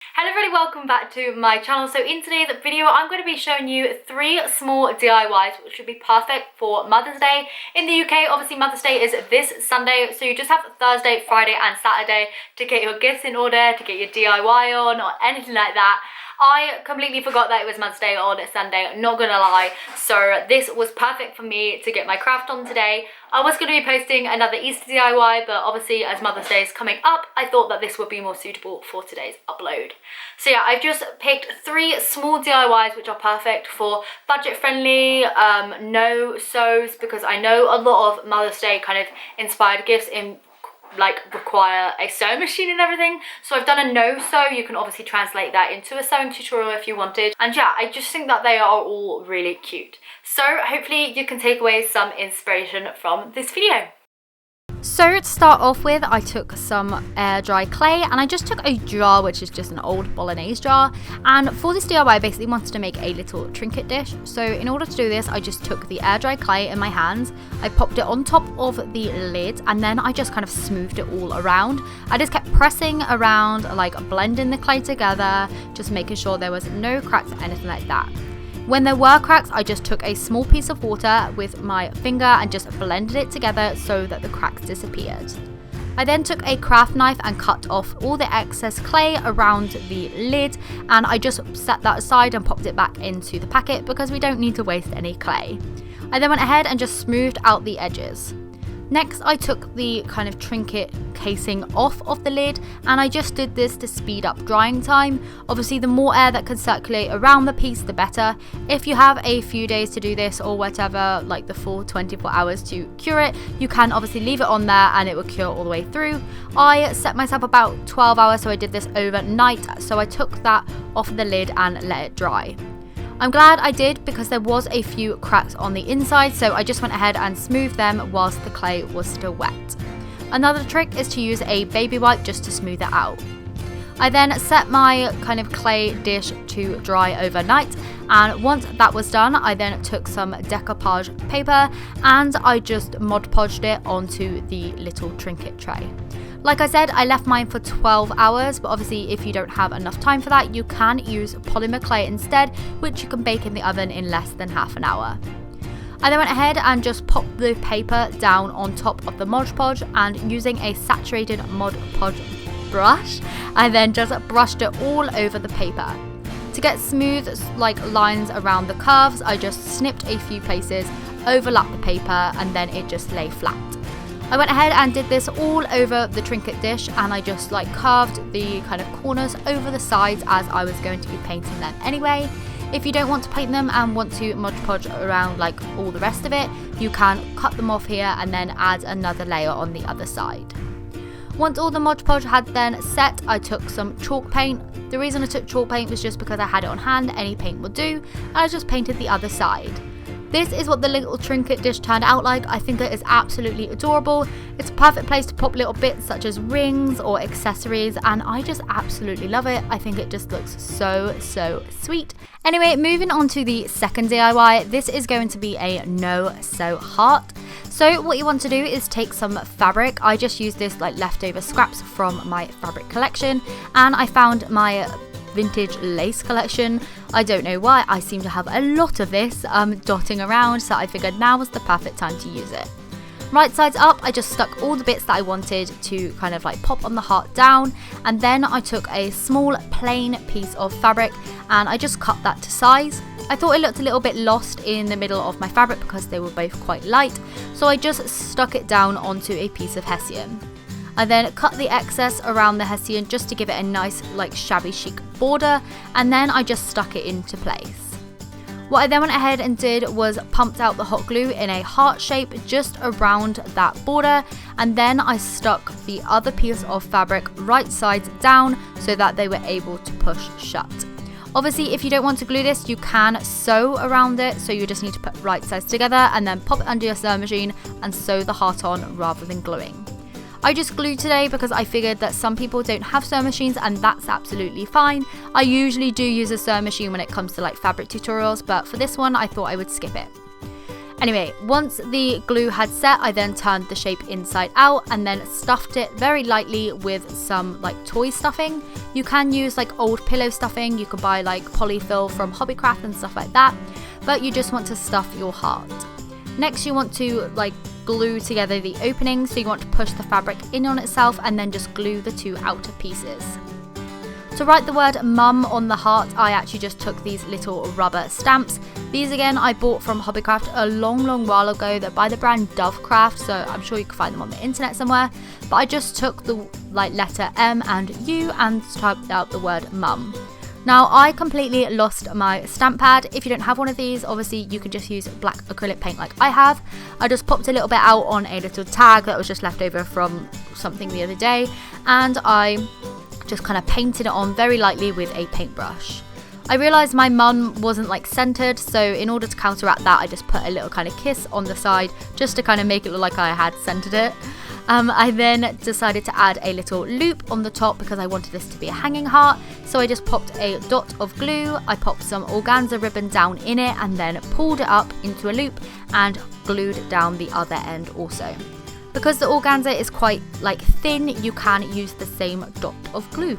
Hello everybody, welcome back to my channel. So in today's video I'm going to be showing you 3 small DIYs which should be perfect for Mother's Day. In the UK obviously Mother's Day is this Sunday, so you just have Thursday, Friday and Saturday to get your gifts in order, to get your DIY on or anything like that. I completely forgot that it was Mother's Day on Sunday, not gonna lie, so this was perfect for me to get my craft on today. I was going to be posting another Easter DIY, but obviously as Mother's Day is coming up, I thought that this would be more suitable for today's upload. So yeah, I've just picked 3 small DIYs which are perfect for budget friendly, no sews, because I know a lot of Mother's Day kind of inspired gifts require a sewing machine and everything, so I've done a no sew. You can obviously translate that into a sewing tutorial if you wanted, and yeah, I just think that they are all really cute, so hopefully you can take away some inspiration from this video. So to start off with, I took some air dry clay and I just took a jar which is just an old bolognese jar, and for this DIY I basically wanted to make a little trinket dish. So in order to do this I just took the air dry clay in my hands, I popped it on top of the lid and then I just kind of smoothed it all around. I just kept pressing around, like blending the clay together, just making sure there was no cracks or anything like that. When there were cracks, I just took a small piece of water with my finger and just blended it together so that the cracks disappeared. I then took a craft knife and cut off all the excess clay around the lid, and I just set that aside and popped it back into the packet because we don't need to waste any clay. I then went ahead and just smoothed out the edges. Next, I took the kind of trinket casing off of the lid and I just did this to speed up drying time. Obviously, the more air that can circulate around the piece, the better. If you have a few days to do this or whatever, like the full 24 hours to cure it, you can obviously leave it on there and it will cure all the way through. I set myself about 12 hours, so I did this overnight. So I took that off the lid and let it dry. I'm glad I did because there was a few cracks on the inside, so I just went ahead and smoothed them whilst the clay was still wet. Another trick is to use a baby wipe just to smooth it out. I then set my kind of clay dish to dry overnight, and once that was done I then took some decoupage paper and I just Mod Podged it onto the little trinket tray. Like I said, I left mine for 12 hours, but obviously if you don't have enough time for that, you can use polymer clay instead, which you can bake in the oven in less than half an hour. I then went ahead and just popped the paper down on top of the Mod Podge, and using a saturated Mod Podge brush, I then just brushed it all over the paper. To get smooth lines around the curves, I just snipped a few places, overlapped the paper, and then it just lay flat. I went ahead and did this all over the trinket dish, and I just carved the kind of corners over the sides as I was going to be painting them anyway. If you don't want to paint them and want to Mod Podge around all the rest of it, you can cut them off here and then add another layer on the other side. Once all the Mod Podge had then set, I took some chalk paint. The reason I took chalk paint was just because I had it on hand, any paint would do, and I just painted the other side. This is what the little trinket dish turned out like. I think it is absolutely adorable. It's a perfect place to pop little bits such as rings or accessories, and I just absolutely love it. I think it just looks so sweet. Anyway, moving on to the second DIY. This is going to be a no sew heart. So what you want to do is take some fabric. I just used this leftover scraps from my fabric collection, and I found my vintage lace collection. I don't know why, I seem to have a lot of this dotting around, so I figured now was the perfect time to use it. Right sides up, I just stuck all the bits that I wanted to kind of pop on the heart down, and then I took a small plain piece of fabric and I just cut that to size. I thought it looked a little bit lost in the middle of my fabric because they were both quite light, so I just stuck it down onto a piece of hessian. I then cut the excess around the hessian just to give it a nice shabby chic border, and then I just stuck it into place. What I then went ahead and did was pumped out the hot glue in a heart shape just around that border, and then I stuck the other piece of fabric right sides down so that they were able to push shut. Obviously, if you don't want to glue this, you can sew around it, so you just need to put right sides together and then pop it under your sewing machine and sew the heart on rather than gluing. I just glued today because I figured that some people don't have sewing machines, and that's absolutely fine. I usually do use a sewing machine when it comes to fabric tutorials, but for this one I thought I would skip it. Anyway, once the glue had set, I then turned the shape inside out and then stuffed it very lightly with some like toy stuffing. You can use like old pillow stuffing, you can buy like polyfill from Hobbycraft and stuff like that, but you just want to stuff your heart. Next you want to like glue together the opening, so you want to push the fabric in on itself and then just glue the two outer pieces. To write the word mum on the heart, I actually just took these little rubber stamps. These again I bought from Hobbycraft a long while ago. They're by the brand Dovecraft, so I'm sure you can find them on the internet somewhere. But I just took the like letter M and U and typed out the word mum. Now I completely lost my stamp pad. If you don't have one of these, obviously you can just use black acrylic paint like I have. I just popped a little bit out on a little tag that was just left over from something the other day, and I just kind of painted it on very lightly with a paintbrush. I realised my mum wasn't like centered, so in order to counteract that I just put a little kind of kiss on the side just to kind of make it look like I had centered it. I then decided to add a little loop on the top because I wanted this to be a hanging heart, so I just popped a dot of glue, I popped some organza ribbon down in it and then pulled it up into a loop and glued down the other end also. Because the organza is quite like thin, you can use the same dot of glue.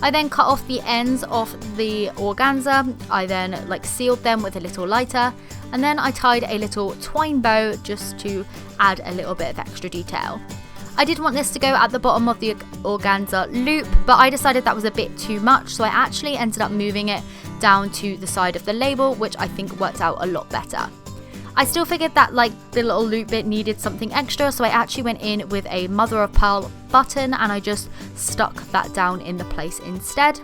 I then cut off the ends of the organza, I then like sealed them with a little lighter, and then I tied a little twine bow just to add a little bit of extra detail. I did want this to go at the bottom of the organza loop, but I decided that was a bit too much, so I actually ended up moving it down to the side of the label, which I think worked out a lot better. I still figured that like the little loop bit needed something extra, so I actually went in with a mother of pearl button and I just stuck that down in the place instead.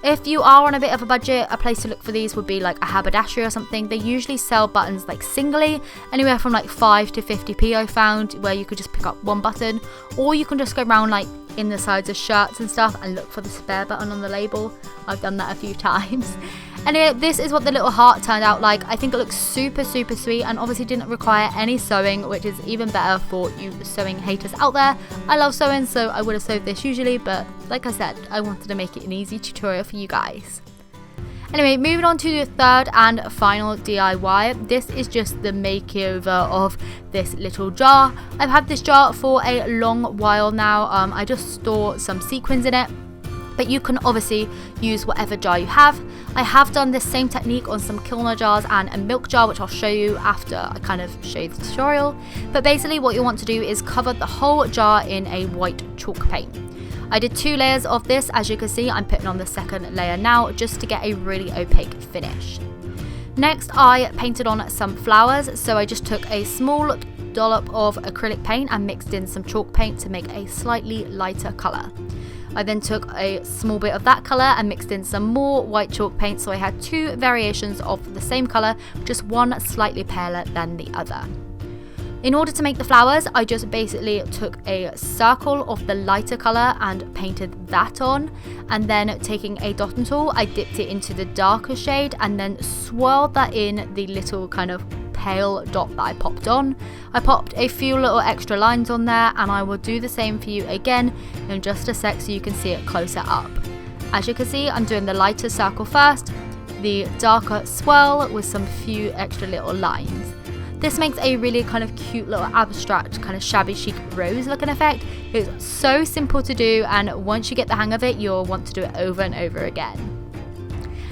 If you are on a bit of a budget, a place to look for these would be like a haberdashery or something. They usually sell buttons like singly, anywhere from like 5 to 50p I found, where you could just pick up one button, or you can just go around like in the sides of shirts and stuff and look for the spare button on the label. I've done that a few times. Anyway, this is what the little heart turned out like. I think it looks super sweet and obviously didn't require any sewing, which is even better for you sewing haters out there. I love sewing, so I would have sewed this usually, but like I said, I wanted to make it an easy tutorial for you guys. Anyway, moving on to the third and final DIY. This is just the makeover of this little jar. I've had this jar for a long while now. I just store some sequins in it, but you can obviously use whatever jar you have. I have done this same technique on some Kilner jars and a milk jar, which I'll show you after I kind of show you the tutorial. But basically what you want to do is cover the whole jar in a white chalk paint. I did 2 layers of this. As you can see, I'm putting on the second layer now just to get a really opaque finish. Next, I painted on some flowers, so I just took a small dollop of acrylic paint and mixed in some chalk paint to make a slightly lighter colour. I then took a small bit of that colour and mixed in some more white chalk paint, so I had 2 variations of the same colour, just one slightly paler than the other. In order to make the flowers, I just basically took a circle of the lighter colour and painted that on, and then taking a dotting tool, I dipped it into the darker shade and then swirled that in the little kind of pale dot that I popped on. I popped a few little extra lines on there, and I will do the same for you again in just a sec so you can see it closer up. As you can see, I'm doing the lighter circle first, the darker swirl with some few extra little lines. This makes a really kind of cute little abstract kind of shabby chic rose looking effect. It's so simple to do, and once you get the hang of it, you'll want to do it over and over again.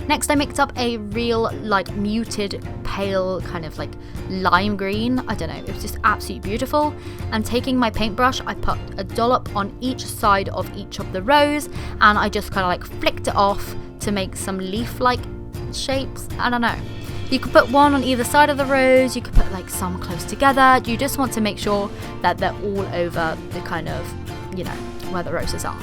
Next, I mixed up a real like muted pale kind of like lime green. I don't know, it was just absolutely beautiful. And taking my paintbrush, I put a dollop on each side of each of the rows, and I just kind of like flicked it off to make some leaf-like shapes. I don't know. You could put one on either side of the rose, you could put like some close together. You just want to make sure that they're all over the kind of, you know, where the roses are.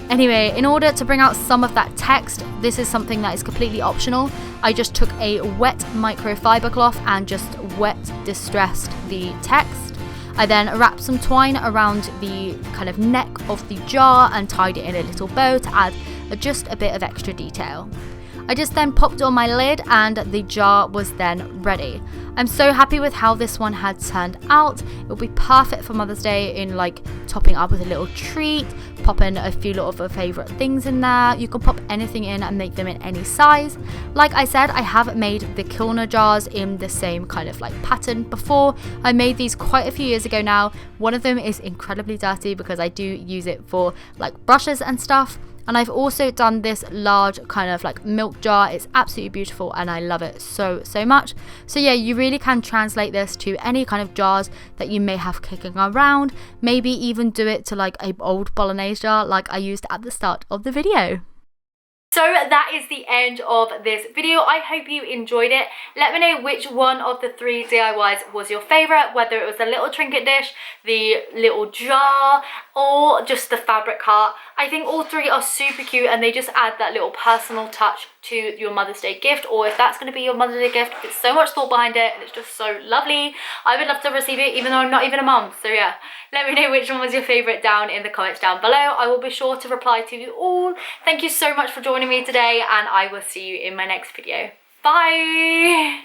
Anyway, in order to bring out some of that text, this is something that is completely optional. I just took a wet microfiber cloth and just wet distressed the text. I then wrapped some twine around the kind of neck of the jar and tied it in a little bow to add just a bit of extra detail. I just then popped on my lid and the jar was then ready. I'm so happy with how this one had turned out. It will be perfect for Mother's Day in like topping up with a little treat, pop in a few little of her favourite things in there. You can pop anything in and make them in any size. Like I said, I have made the Kilner jars in the same kind of like pattern before. I made these quite a few years ago now. One of them is incredibly dirty because I do use it for like brushes and stuff. And I've also done this large kind of like milk jar. It's absolutely beautiful and I love it so much. So yeah, you really can translate this to any kind of jars that you may have kicking around. Maybe even do it to like an old bolognese jar like I used at the start of the video. So that is the end of this video. I hope you enjoyed it. Let me know which one of the 3 DIYs was your favourite, whether it was the little trinket dish, the little jar, or just the fabric cart. I think all 3 are super cute and they just add that little personal touch to your Mother's Day gift, or if that's going to be your Mother's Day gift, it's so much thought behind it and it's just so lovely. I would love to receive it even though I'm not even a mum. So yeah, let me know which one was your favourite down in the comments down below. I will be sure to reply to you all. Thank you so much for joining me today and I will see you in my next video. Bye!